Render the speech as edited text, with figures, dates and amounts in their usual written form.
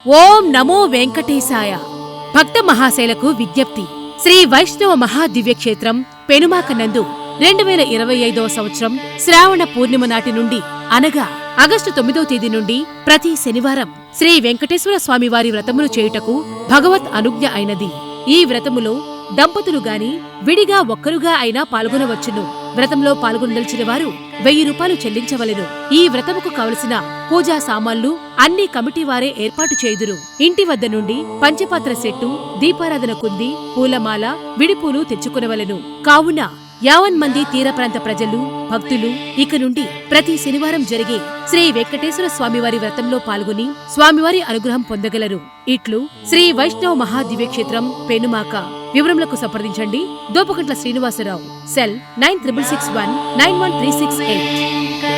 ఓం నమో వెంకటేశాయ. భక్త మహాశైలకు విజ్ఞప్తి. శ్రీ వైష్ణవ మహాదివ్యక్షేత్రం పెనుమాకనందు 2025వ సంవత్సరం శ్రావణ పూర్ణిమ నాటి నుండి అనగా ఆగస్టు 9వ తేదీ నుండి ప్రతి శనివారం శ్రీ వెంకటేశ్వర స్వామివారి వ్రతమును చేయుటకు భగవత్ అనుజ్ఞ అయినది. ఈ వ్రతములో దంపతులు గాని విడిగా ఒక్కరుగా అయినా పాల్గొనవచ్చును. వ్రతంలో పాల్గొనదలిచిన వారు 1000 రూపాయలు చెల్లించవలెను. ఈ వ్రతముకు కావలసిన పూజా సామాన్లు అన్ని కమిటీ వారే ఏర్పాటు చేయుదురు. ఇంటి వద్ద నుండి పంచపాత్ర సెట్టు, దీపారాధన కుంది, పూలమాల, విడిపూలు తెచ్చుకునవలెను. కావున 50 మంది తీర ప్రాంత ప్రజలు, భక్తులు ఇక నుండి ప్రతి శనివారం జరిగే శ్రీ వెంకటేశ్వర స్వామివారి వ్రతంలో పాల్గొని స్వామివారి అనుగ్రహం పొందగలరు. ఇట్లు శ్రీ వైష్ణవ మహాదివ్యక్షేత్రం పెనుమాక. వివరములకు సంప్రదించండి. దోపకంట్ల శ్రీనివాసరావు. సెల్ 9661913668.